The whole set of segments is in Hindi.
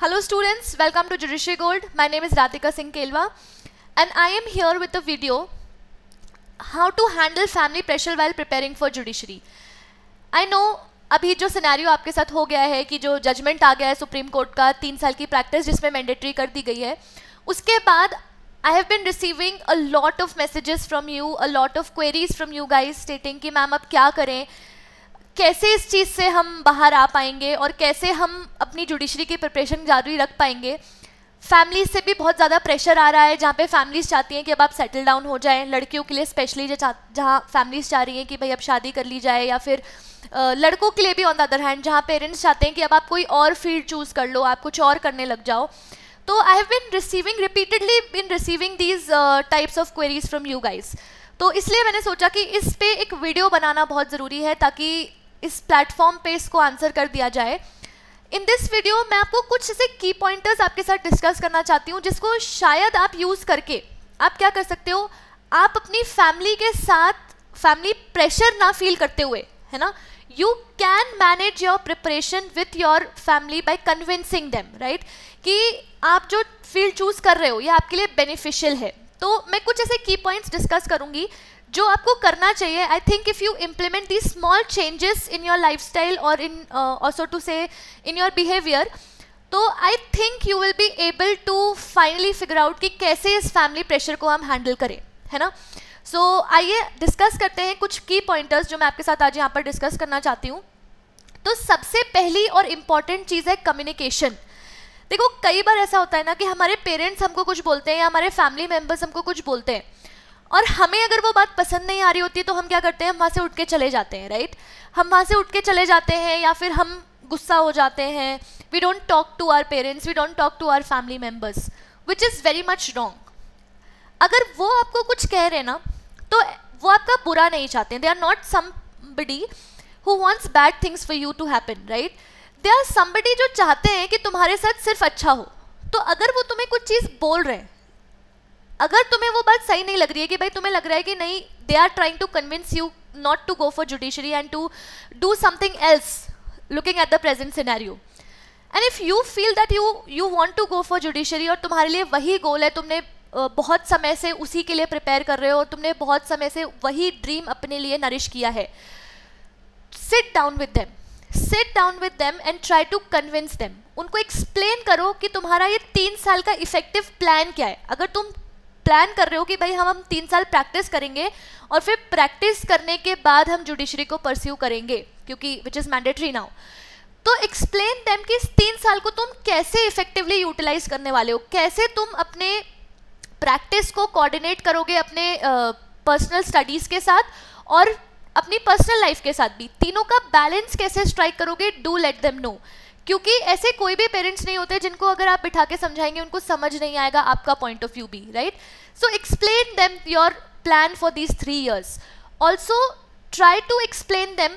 Hello students, welcome to Judiciary Gold. My name is Radhika Singh Kelwa and I am here with a video how to handle family pressure while preparing for judiciary. I know अभी जो सिनेरियो आपके साथ हो गया है कि जो जजमेंट आ गया है सुप्रीम कोर्ट का 3 साल की प्रैक्टिस जिसमें मैंडेटरी कर दी गई है, उसके बाद I have been receiving a lot of messages from you, a lot of queries from you guys stating कि मैम अब क्या करें, कैसे इस चीज़ से हम बाहर आ पाएंगे और कैसे हम अपनी जुडिशरी की प्रिपरेशन जारी रख पाएंगे. फैमिली से भी बहुत ज़्यादा प्रेशर आ रहा है, जहाँ पे फैमिलीज चाहती हैं कि अब आप सेटल डाउन हो जाएं. लड़कियों के लिए स्पेशली जहाँ फैमिलीज चाह रही हैं कि भाई अब शादी कर ली जाए, या फिर लड़कों के लिए भी ऑन द अदर हैंड जहाँ पेरेंट्स चाहते हैं कि अब आप कोई और फील्ड चूज़ कर लो, आप कुछ और करने लग जाओ. तो I have been receiving these types of queries from you guys. तो इसलिए मैंने सोचा कि इस पे एक वीडियो बनाना बहुत ज़रूरी है ताकि इस प्लेटफॉर्म पे इसको आंसर कर दिया जाए. इन दिस वीडियो मैं आपको कुछ ऐसे की पॉइंटर्स आपके साथ डिस्कस करना चाहती हूँ जिसको शायद आप यूज़ करके आप क्या कर सकते हो, आप अपनी फैमिली के साथ फैमिली प्रेशर ना फील करते हुए, है ना, you can manage your preparation with your family by convincing them, right, कि आप जो फील्ड चूज़ कर रहे हो ये आपके लिए बेनिफिशियल है. तो मैं कुछ ऐसे की पॉइंट्स डिस्कस करूँगी जो आपको करना चाहिए. I think if you implement the small changes in your life style और in also to say in your behaviour, तो I think you will be able to finally figure out कि कैसे इस फैमिली प्रेशर को हम हैंडल करें, है ना. सो आइए डिस्कस करते हैं कुछ की पॉइंटर्स जो मैं आपके साथ आज यहाँ पर डिस्कस करना चाहती हूँ. तो सबसे पहली और इम्पॉर्टेंट चीज़ है कम्युनिकेशन. देखो कई बार ऐसा होता है ना कि हमारे पेरेंट्स हमको कुछ बोलते हैं या हमारे फैमिली मेम्बर्स हमको कुछ बोलते हैं और हमें अगर वो बात पसंद नहीं आ रही होती है तो हम क्या करते हैं, हम वहाँ से उठ के चले जाते हैं, राइट. हम वहाँ से उठ के चले जाते हैं या फिर हम गुस्सा हो जाते हैं. We don't talk to our parents, we don't talk to our family members, which is very much wrong. अगर वो आपको कुछ कह रहे हैं ना तो वो आपका बुरा नहीं चाहते. They are not somebody who wants bad things for you to happen, right. They are somebody जो चाहते हैं कि तुम्हारे साथ सिर्फ अच्छा हो. तो अगर वो तुम्हें कुछ चीज़ बोल रहे हैं, अगर तुम्हें वो बात सही नहीं लग रही है कि भाई तुम्हें लग रहा है कि नहीं, they are trying to convince you not to go for judiciary and to do something else looking at the present scenario, and if you feel that you want to go for judiciary और तुम्हारे लिए वही गोल है, तुमने बहुत समय से उसी के लिए प्रिपेयर कर रहे हो और तुमने बहुत समय से वही ड्रीम अपने लिए नरिश किया है, sit down with them and try to convince them. उनको एक्सप्लेन करो कि तुम्हारा ये 3 साल का इफेक्टिव प्लान क्या है. अगर तुम प्लान कर रहे हो कि भाई हम 3 साल प्रैक्टिस करेंगे और फिर प्रैक्टिस करने के बाद हम जुडिशरी को परस्यू करेंगे क्योंकि विच इज़ मैंडेटरी नाउ, तो एक्सप्लेन देम कि इस 3 साल को तुम कैसे इफेक्टिवली यूटिलाइज करने वाले हो, कैसे तुम अपने प्रैक्टिस को कोऑर्डिनेट करोगे अपने पर्सनल स्टडीज़ के साथ और अपनी पर्सनल लाइफ के साथ भी. तीनों का बैलेंस कैसे स्ट्राइक करोगे, डू लेट देम नो. क्योंकि ऐसे कोई भी पेरेंट्स नहीं होते जिनको अगर आप बिठा के समझाएंगे उनको समझ नहीं आएगा आपका पॉइंट ऑफ व्यू भी, right. So explain them your plan for these 3 years. Also try to explain them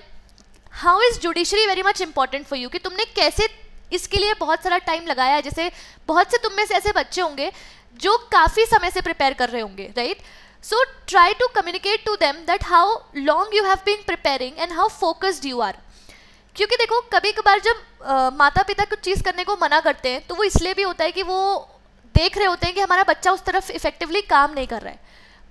how is judiciary very much important for you, कि तुमने कैसे इसके लिए बहुत सारा टाइम लगाया है. जैसे बहुत से तुम में से ऐसे बच्चे होंगे जो काफ़ी समय से प्रिपेयर कर रहे होंगे, right. So try to communicate to them that how long you have been preparing and how focused you are. क्योंकि देखो कभी कभार जब माता पिता कुछ चीज़ करने को मना करते हैं तो वो इसलिए भी होता है कि वो देख रहे होते हैं कि हमारा बच्चा उस तरफ इफेक्टिवली काम नहीं कर रहा है.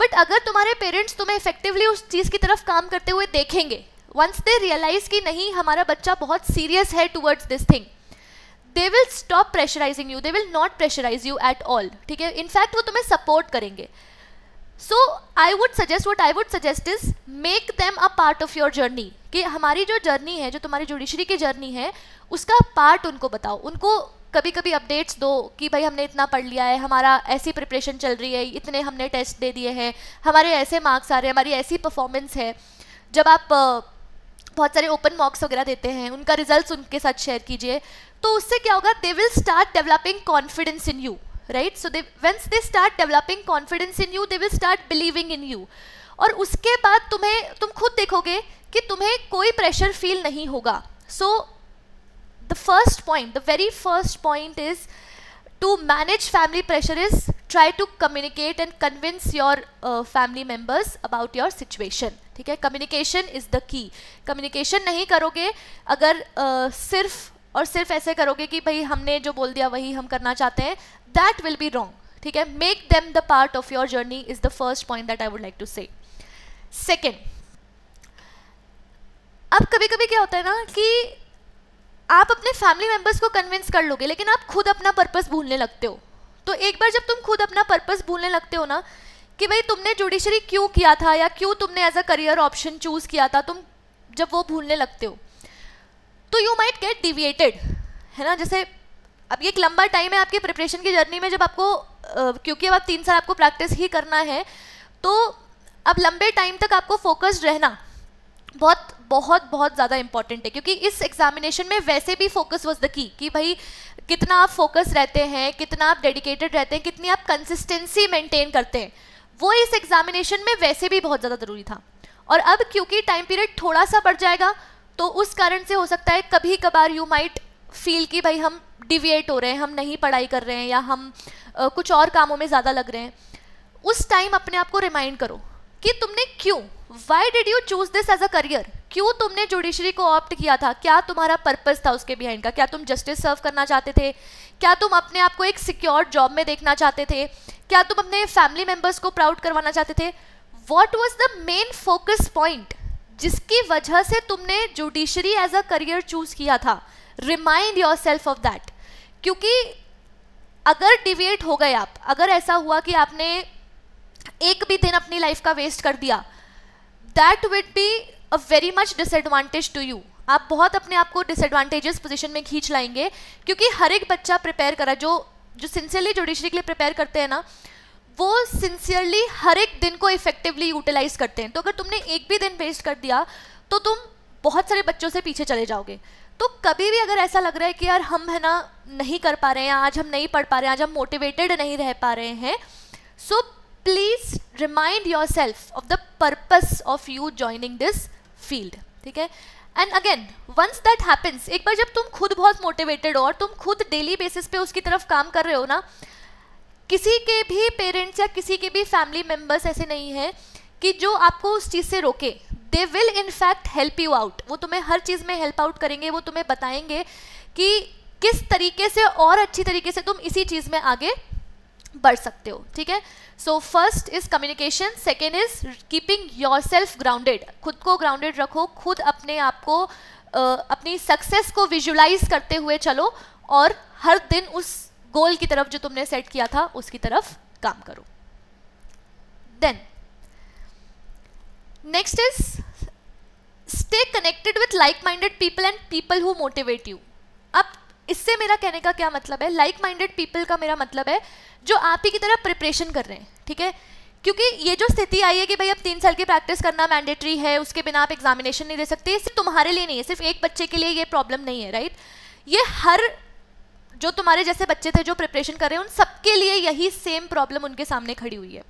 बट अगर तुम्हारे पेरेंट्स तुम्हें इफेक्टिवली उस चीज़ की तरफ काम करते हुए देखेंगे, वंस दे रियलाइज़ कि नहीं हमारा बच्चा बहुत सीरियस है towards this thing, they will stop pressurising you, they will not pressurise you at all, ठीक है. इनफैक्ट वो तुम्हें सपोर्ट करेंगे. सो what I would suggest is make them a part of your journey. कि हमारी जो जर्नी है, जो तुम्हारी जुडिशरी की जर्नी है, उसका पार्ट उनको बताओ. उनको कभी कभी अपडेट्स दो कि भाई हमने इतना पढ़ लिया है, हमारा ऐसी प्रिपरेशन चल रही है, इतने हमने टेस्ट दे दिए हैं, हमारे ऐसे मार्क्स आ रहे हैं, हमारी ऐसी परफॉर्मेंस है. जब आप बहुत सारे ओपन मॉक्स वगैरह देते हैं उनका रिजल्ट्स उनके साथ शेयर कीजिए. तो उससे क्या होगा, they will start developing confidence in you, right. So once they start developing confidence in you, they will start believing in you. और उसके बाद तुम खुद देखोगे कि तुम्हें कोई प्रेशर फील नहीं होगा. सो the very first point is to manage family pressure is try to communicate and convince your family members about your situation, ठीक है. communication is the key. communication नहीं करोगे अगर सिर्फ और सिर्फ ऐसे करोगे कि भाई हमने जो बोल दिया वही हम करना चाहते हैं, दैट विल बी रॉन्ग, ठीक है. Make them the part of your journey is the first point that I would like to say. Second, अब कभी कभी क्या होता है ना कि आप अपने फैमिली मेंबर्स को कन्विंस कर लोगे लेकिन आप खुद अपना पर्पस भूलने लगते हो. तो एक बार जब तुम खुद अपना पर्पस भूलने लगते हो ना कि भाई तुमने जुडिशरी क्यों किया था या क्यों तुमने as a career option choose किया था, तुम जब वो भूलने लगते हो तो यू माइट गेट डिविएटेड, है ना. जैसे अब ये एक लंबा टाइम है आपकी प्रिपरेशन की जर्नी में, जब आपको क्योंकि अब आप 3 साल आपको प्रैक्टिस ही करना है, तो अब लंबे टाइम तक आपको फोकस्ड रहना बहुत बहुत बहुत ज़्यादा इंपॉर्टेंट है. क्योंकि इस एग्जामिनेशन में वैसे भी फोकस वाज द की कि भाई कितना आप फोकस रहते हैं, कितना आप डेडिकेटेड रहते हैं, कितनी आप कंसिस्टेंसी मेंटेन करते हैं, वो इस एग्जामिनेशन में वैसे भी बहुत ज़्यादा ज़रूरी था. और अब क्योंकि टाइम पीरियड थोड़ा सा बढ़ जाएगा तो उस कारण से हो सकता है कभी कभार यू माइट फील कि भाई हम डिविएट हो रहे हैं, हम नहीं पढ़ाई कर रहे हैं या हम कुछ और कामों में ज़्यादा लग रहे हैं. उस टाइम अपने आप को रिमाइंड करो कि तुमने क्यों, why did you choose this as a career, क्यों तुमने जुडिशरी को ऑप्ट किया था, क्या तुम्हारा पर्पस था उसके बिहाइंड का, क्या तुम जस्टिस सर्व करना चाहते थे, क्या तुम अपने आप को एक सिक्योर जॉब में देखना चाहते थे, क्या तुम अपने फैमिली मेंबर्स को प्राउड करवाना चाहते थे. What was the main focus point जिसकी वजह से तुमने judiciary as a career choose किया था. Remind your self of that. क्योंकि अगर डिविएट हो गए आप, अगर ऐसा हुआ कि आपने एक भी दिन अपनी लाइफ का वेस्ट कर दिया, that would be a very much disadvantage to you. आप बहुत अपने आप को डिसएडवांटेजेस पोजीशन में खींच लाएंगे. क्योंकि हर एक बच्चा प्रिपेयर करा, जो सिंसियरली जुडिशरी के लिए प्रिपेयर करते हैं ना, वो सिंसियरली हर एक दिन को इफेक्टिवली यूटिलाइज करते हैं. तो अगर तुमने एक भी दिन वेस्ट कर दिया तो तुम बहुत सारे बच्चों से पीछे चले जाओगे. तो कभी भी अगर ऐसा लग रहा है कि यार हम है ना नहीं कर पा रहे हैं, आज हम नहीं पढ़ पा रहे हैं, आज हम मोटिवेटेड नहीं रह पा रहे हैं, so please remind your self of the purpose of you joining this field. ठीक है. And again once that happens, एक बार जब तुम खुद बहुत मोटिवेटेड हो और तुम खुद डेली बेसिस पे उसकी तरफ काम कर रहे हो ना, किसी के भी पेरेंट्स या किसी के भी फैमिली मेम्बर्स ऐसे नहीं हैं कि जो आपको उस चीज़ से रोके. They will in fact help you out. वो तुम्हें हर चीज़ में हेल्प आउट करेंगे. वो तुम्हें बताएंगे कि किस तरीके से और अच्छी तरीके से तुम इसी चीज़ में आगे बढ़ सकते हो. ठीक है. So first is communication, second is keeping your self grounded. खुद को ग्राउंडेड रखो, खुद अपने आप को अपनी सक्सेस को विजुलाइज करते हुए चलो और हर दिन उस गोल की तरफ जो तुमने सेट किया था उसकी तरफ काम करो. Then next is stay connected with like minded people and people who motivate you. अब इससे मेरा कहने का क्या मतलब है, लाइक माइंडेड पीपल का मेरा मतलब है जो आप ही की तरह प्रिपरेशन कर रहे हैं. ठीक है. क्योंकि ये जो स्थिति आई है कि भाई अब 3 साल की प्रैक्टिस करना मैंडेटरी है, उसके बिना आप एग्जामिनेशन नहीं दे सकते, सिर्फ तुम्हारे लिए नहीं है, सिर्फ एक बच्चे के लिए ये प्रॉब्लम नहीं है. राइट. ये हर जो तुम्हारे जैसे बच्चे थे जो प्रिपरेशन कर रहे हैं उन सबके लिए यही सेम प्रॉब्लम उनके सामने खड़ी हुई है.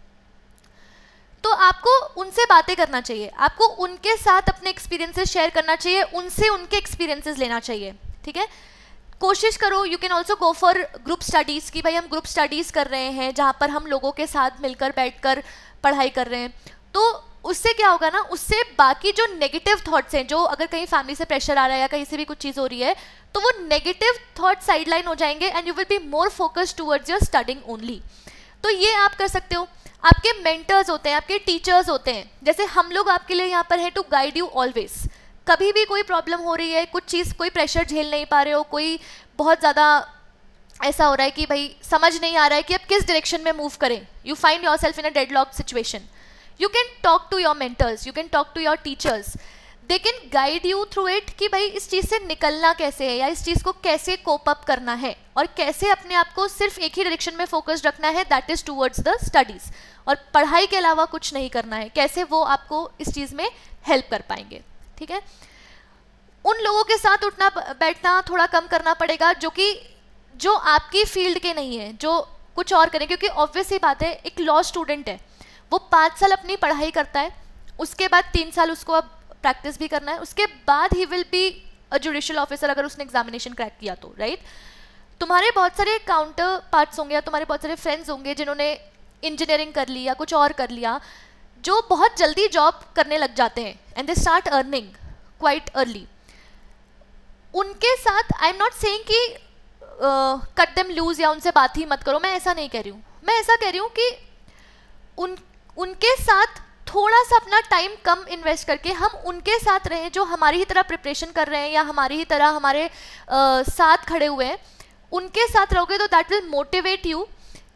तो आपको उनसे बातें करना चाहिए, आपको उनके साथ अपने एक्सपीरियंसेस शेयर करना चाहिए, उनसे उनके एक्सपीरियंसेस लेना चाहिए. ठीक है. कोशिश करो, you can also go for group studies कि भाई हम ग्रुप स्टडीज़ कर रहे हैं जहाँ पर हम लोगों के साथ मिलकर बैठकर पढ़ाई कर रहे हैं. तो उससे क्या होगा ना, उससे बाकी जो नेगेटिव थॉट्स हैं, जो अगर कहीं फैमिली से प्रेशर आ रहा है या कहीं से भी कुछ चीज़ हो रही है, तो वो नेगेटिव थॉट साइडलाइन हो जाएंगे and you will be more focused towards your studying only. तो ये आप कर सकते हो. आपके मेंटर्स होते हैं, आपके टीचर्स होते हैं, जैसे हम लोग आपके लिए यहाँ पर हैं टू गाइड यू ऑलवेज. कभी भी कोई प्रॉब्लम हो रही है, कुछ चीज़, कोई प्रेशर झेल नहीं पा रहे हो, कोई बहुत ज़्यादा ऐसा हो रहा है कि भाई समझ नहीं आ रहा है कि अब किस डायरेक्शन में मूव करें, you find your self in a deadlock situation, you can talk to your mentors, you can talk to your teachers, they can guide you through it कि भाई इस चीज़ से निकलना कैसे है या इस चीज़ को कैसे कोप अप करना है और कैसे अपने आप को सिर्फ एक ही डायरेक्शन में फोकस्ड रखना है, that is towards the studies, और पढ़ाई के अलावा कुछ नहीं करना है, कैसे वो आपको इस चीज़ में हेल्प कर पाएंगे. ठीक है. उन लोगों के साथ उठना बैठना थोड़ा कम करना पड़ेगा जो आपकी फील्ड के नहीं है, जो कुछ और करें. क्योंकि ऑब्वियस ही बात है, एक लॉ स्टूडेंट है, वो 5 साल अपनी पढ़ाई करता है, उसके बाद 3 साल उसको अब प्रैक्टिस भी करना है, उसके बाद he will be a judicial officer अगर उसने एग्जामिनेशन क्रैक किया तो. राइट. तुम्हारे बहुत सारे काउंटर पार्ट्स होंगे या तुम्हारे बहुत सारे फ्रेंड्स होंगे जिन्होंने इंजीनियरिंग कर ली या कुछ और कर लिया, जो बहुत जल्दी जॉब करने लग जाते हैं and they start earning quite early. उनके साथ आई एम नॉट सेइंग कि कट देम लूज या उनसे बात ही मत करो, मैं ऐसा नहीं कह रही हूँ। मैं ऐसा कह रही हूँ कि उनके साथ थोड़ा सा अपना टाइम कम इन्वेस्ट करके हम उनके साथ रहें जो हमारी ही तरह प्रिपरेशन कर रहे हैं या हमारी ही तरह हमारे साथ खड़े हुए हैं। उनके साथ रहोगे तो that will motivate you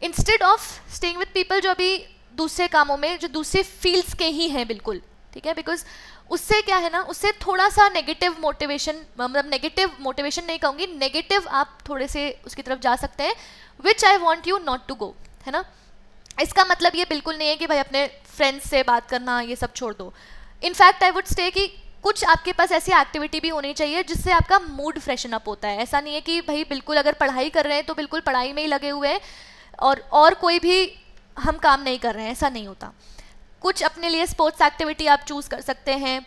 instead of staying with people जो अभी दूसरे कामों में, जो दूसरे फील्ड्स के ही हैं बिल्कुल, ठीक है। बिकॉज उससे क्या है ना, उससे थोड़ा सा नेगेटिव मोटिवेशन, मतलब नेगेटिव मोटिवेशन नहीं कहूँगी, नेगेटिव आप थोड़े से उसकी तरफ जा सकते हैं, which I want you not to go, है ना। इसका मतलब ये बिल्कुल नहीं है कि भाई अपने फ्रेंड्स से बात करना ये सब छोड़ दो। इनफैक्ट आई वुड स्टे कि कुछ आपके पास ऐसी एक्टिविटी भी होनी चाहिए जिससे आपका मूड फ्रेशन अप होता है। ऐसा नहीं है कि भाई बिल्कुल अगर पढ़ाई कर रहे हैं तो बिल्कुल पढ़ाई में ही लगे हुए हैं और कोई भी हम काम नहीं कर रहे हैं, ऐसा नहीं होता। कुछ अपने लिए स्पोर्ट्स एक्टिविटी आप चूज़ कर सकते हैं,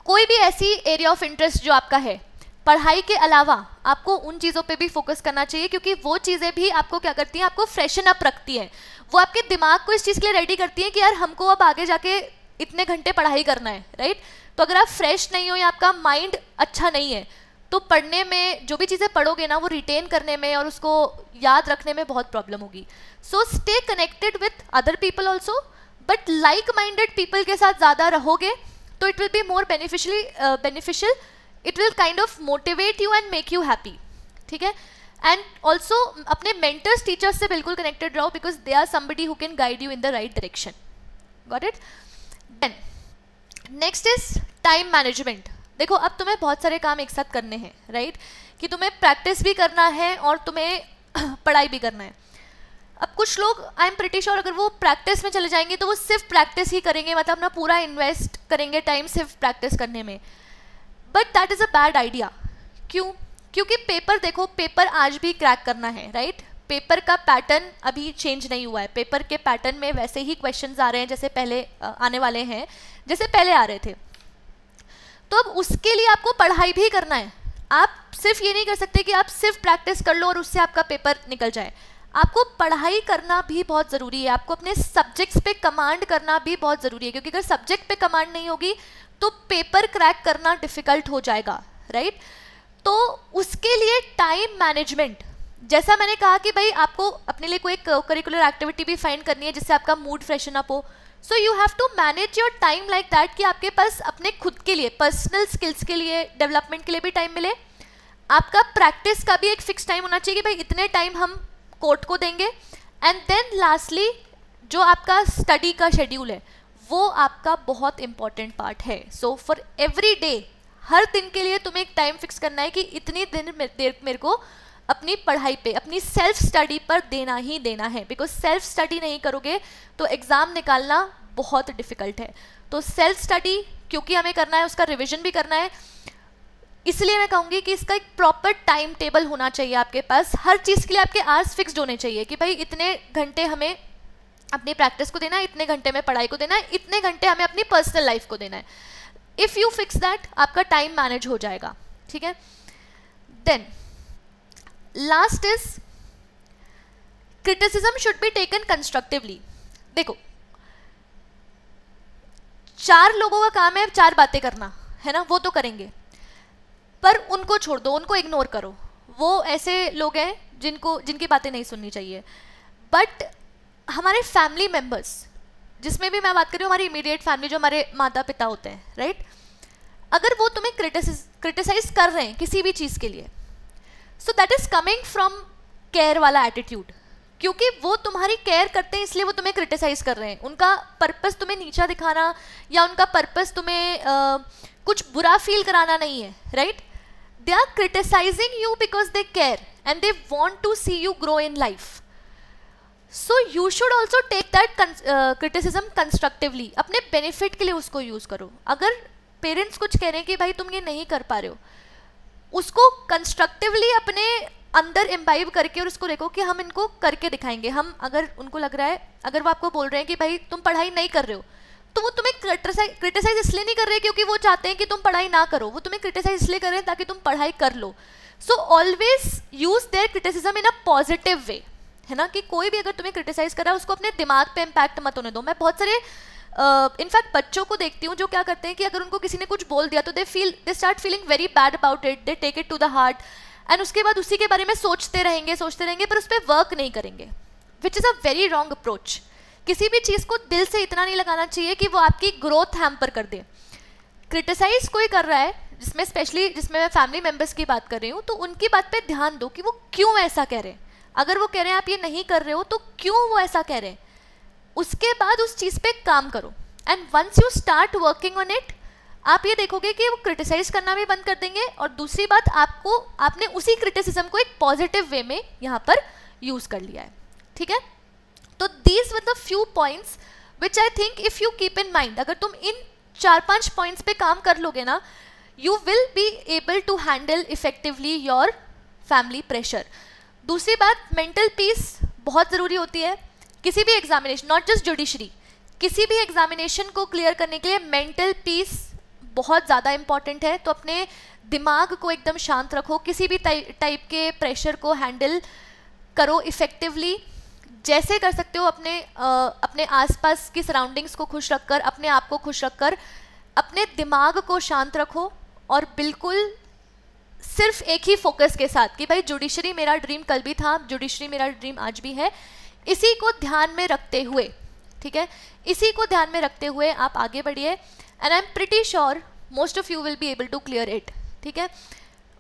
कोई भी ऐसी एरिया ऑफ इंटरेस्ट जो आपका है। पढ़ाई के अलावा आपको उन चीज़ों पे भी फोकस करना चाहिए, क्योंकि वो चीज़ें भी आपको क्या करती हैं, आपको फ्रेशन अप रखती हैं। वो आपके दिमाग को इस चीज़ के लिए रेडी करती हैं कि यार हमको अब आगे जाके इतने घंटे पढ़ाई करना है, राइट। तो अगर आप फ्रेश नहीं हो या आपका माइंड अच्छा नहीं है तो पढ़ने में, जो भी चीज़ें पढ़ोगे ना, वो रिटेन करने में और उसको याद रखने में बहुत प्रॉब्लम होगी। So stay connected with other people also, but like minded people के साथ ज़्यादा रहोगे तो it will be more beneficial, it will kind of motivate you and make you happy, ठीक है। एंड ऑल्सो अपने मेंटर्स, टीचर्स से बिल्कुल कनेक्टेड रहो, because they are somebody who can guide you in the right direction. Got it. Then next is time management. देखो अब तुम्हें बहुत सारे काम एक साथ करने हैं, राइट, कि तुम्हें प्रैक्टिस भी करना है और तुम्हें पढ़ाई भी करना है। अब कुछ लोग, आई एम प्रिटी श्योर, अगर वो प्रैक्टिस में चले जाएंगे तो वो सिर्फ प्रैक्टिस ही करेंगे, मतलब अपना पूरा इन्वेस्ट करेंगे टाइम सिर्फ प्रैक्टिस करने में। But that is a bad idea. क्यों? क्योंकि पेपर, देखो पेपर आज भी क्रैक करना है, राइट। पेपर का पैटर्न अभी चेंज नहीं हुआ है, पेपर के पैटर्न में वैसे ही क्वेश्चंस आ रहे हैं जैसे पहले आने वाले हैं, जैसे पहले आ रहे थे। तो अब उसके लिए आपको पढ़ाई भी करना है। आप सिर्फ ये नहीं कर सकते कि आप सिर्फ प्रैक्टिस कर लो और उससे आपका पेपर निकल जाए। आपको पढ़ाई करना भी बहुत ज़रूरी है, आपको अपने सब्जेक्ट्स पे कमांड करना भी बहुत ज़रूरी है, क्योंकि अगर सब्जेक्ट पे कमांड नहीं होगी तो पेपर क्रैक करना डिफ़िकल्ट हो जाएगा, राइट। तो उसके लिए टाइम मैनेजमेंट, जैसा मैंने कहा कि भाई आपको अपने लिए कोई करिकुलर एक्टिविटी भी फाइंड करनी है जिससे आपका मूड फ्रेशन अप हो। So you have to manage your time like that कि आपके पास अपने खुद के लिए, पर्सनल स्किल्स के लिए, डेवलपमेंट के लिए भी टाइम मिले। आपका प्रैक्टिस का भी एक फिक्स टाइम होना चाहिए कि भाई इतने टाइम हम कोर्ट को देंगे। एंड देन लास्टली जो आपका स्टडी का शेड्यूल है वो आपका बहुत इंपॉर्टेंट पार्ट है। सो फॉर एवरी डे, हर दिन के लिए तुम्हें एक टाइम फिक्स करना है कि इतनी देर मेरे को अपनी पढ़ाई पे, अपनी सेल्फ स्टडी पर देना ही देना है। बिकॉज सेल्फ स्टडी नहीं करोगे तो एग्ज़ाम निकालना बहुत डिफ़िकल्ट है। तो सेल्फ स्टडी क्योंकि हमें करना है, उसका रिविज़न भी करना है, इसलिए मैं कहूँगी कि इसका एक प्रॉपर टाइम टेबल होना चाहिए आपके पास। हर चीज़ के लिए आपके आवर्स फिक्स्ड होने चाहिए कि भाई इतने घंटे हमें अपनी प्रैक्टिस को देना है, इतने घंटे में पढ़ाई को देना है, इतने घंटे हमें अपनी पर्सनल लाइफ को देना है। इफ़ यू फिक्स दैट, आपका टाइम मैनेज हो जाएगा, ठीक है। Then last is criticism should be taken constructively. देखो 4 लोगों का काम है 4 बातें करना, है ना, वो तो करेंगे, पर उनको छोड़ दो, उनको इग्नोर करो। वो ऐसे लोग हैं जिनकी बातें नहीं सुननी चाहिए। बट हमारे फैमिली मेम्बर्स, जिसमें भी मैं बात कर रही हूँ हमारी इमीडिएट फैमिली, जो हमारे माता पिता होते हैं, राइट, अगर वो तुम्हें क्रिटिसाइज कर रहे हैं किसी भी चीज़ के लिए, so that is coming from care वाला एटीट्यूड, क्योंकि वो तुम्हारी केयर करते हैं इसलिए वो तुम्हें क्रिटिसाइज कर रहे हैं। उनका पर्पस तुम्हें नीचा दिखाना या उनका पर्पस तुम्हें कुछ बुरा फील कराना नहीं है, right. They are criticising you because they care and they want to see you grow in life. So you should also take that criticism constructively, अपने बेनिफिट के लिए उसको यूज़ करो। अगर पेरेंट्स कुछ कह रहे हैं कि भाई तुम ये नहीं कर पा रहे हो, उसको कंस्ट्रक्टिवली अपने अंदर इम्बाइब करके और उसको देखो कि हम इनको करके दिखाएंगे। हम, अगर उनको लग रहा है, अगर वो आपको बोल रहे हैं कि भाई तुम पढ़ाई नहीं कर रहे हो, तो वो तुम्हें क्रिटिसाइज इसलिए नहीं कर रहे क्योंकि वो चाहते हैं कि तुम पढ़ाई ना करो, वो तुम्हें क्रिटिसाइज इसलिए कर रहे हैं ताकि तुम पढ़ाई कर लो। So always use their criticism in a positive way, है ना, कि कोई भी अगर तुम्हें क्रिटिसाइज कर रहा है उसको अपने दिमाग पे इम्पैक्ट मत होने दो। मैं बहुत सारे इनफैक्ट बच्चों को देखती हूँ जो क्या करते हैं कि अगर उनको किसी ने कुछ बोल दिया तो they start feeling very bad about it, they take it to the heart and उसके बाद उसी के बारे में सोचते रहेंगे पर उस पर वर्क नहीं करेंगे, which is a very wrong approach. किसी भी चीज़ को दिल से इतना नहीं लगाना चाहिए कि वो आपकी ग्रोथ हैम्पर कर दे। क्रिटिसाइज कोई कर रहा है, जिसमें मैं फैमिली मेम्बर्स की बात कर रही हूँ, तो उनकी बात पे ध्यान दो कि वो क्यों ऐसा कह रहे हैं। अगर वो कह रहे हैं आप ये नहीं कर रहे हो तो क्यों वो ऐसा कह रहे हैं, उसके बाद उस चीज़ पे काम करो। And once you start working on it, आप ये देखोगे कि वो क्रिटिसाइज करना भी बंद कर देंगे, और दूसरी बात आपने उसी क्रिटिसिज्म को एक पॉजिटिव वे में यहाँ पर यूज़ कर लिया है। ठीक है, तो these were the few points which I think if you keep in mind, अगर तुम इन 4-5 पॉइंट्स पे काम कर लोगे ना, you will be able to handle effectively your family pressure. दूसरी बात, मेंटल पीस बहुत ज़रूरी होती है किसी भी एग्जामिनेशन, नॉट जस्ट जुडिशरी, किसी भी एग्जामिनेशन को क्लियर करने के लिए मेंटल पीस बहुत ज़्यादा इंपॉर्टेंट है। तो अपने दिमाग को एकदम शांत रखो, किसी भी टाइप के प्रेशर को हैंडल करो इफ़ेक्टिवली, जैसे कर सकते हो अपने आसपास की सराउंडिंग्स को खुश रखकर, अपने आप को खुश रखकर, अपने दिमाग को शांत रखो, और बिल्कुल सिर्फ एक ही फोकस के साथ कि भाई जुडिशरी मेरा ड्रीम कल भी था, जुडिशरी मेरा ड्रीम आज भी है, इसी को ध्यान में रखते हुए, ठीक है, इसी को ध्यान में रखते हुए आप आगे बढ़िए, and I am pretty sure most of you will be able to clear it. ठीक है,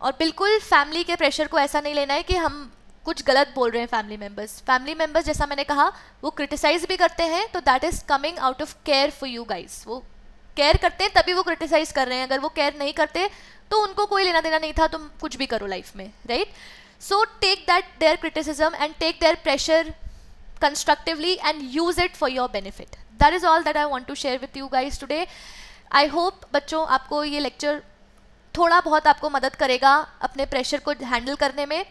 और बिल्कुल फैमिली के प्रेशर को ऐसा नहीं लेना है कि हम कुछ गलत बोल रहे हैं। फैमिली मेम्बर्स जैसा मैंने कहा वो क्रिटिसाइज भी करते हैं, तो that is coming out of care for you guys. वो केयर करते हैं तभी वो क्रिटिसाइज कर रहे हैं, अगर वो केयर नहीं करते तो उनको कोई लेना देना नहीं था, तुम कुछ भी करो लाइफ में, right. So take that their criticism and take their pressure constructively and use it for your benefit. That is all that I want to share with you guys today. I hope बच्चों आपको ये लेक्चर थोड़ा बहुत आपको मदद करेगा अपने प्रेशर को हैंडल करने में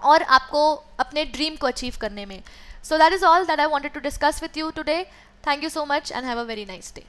और आपको अपने ड्रीम को अचीव करने में. So that is all that I wanted to discuss with you today. Thank you so much and have a very nice day.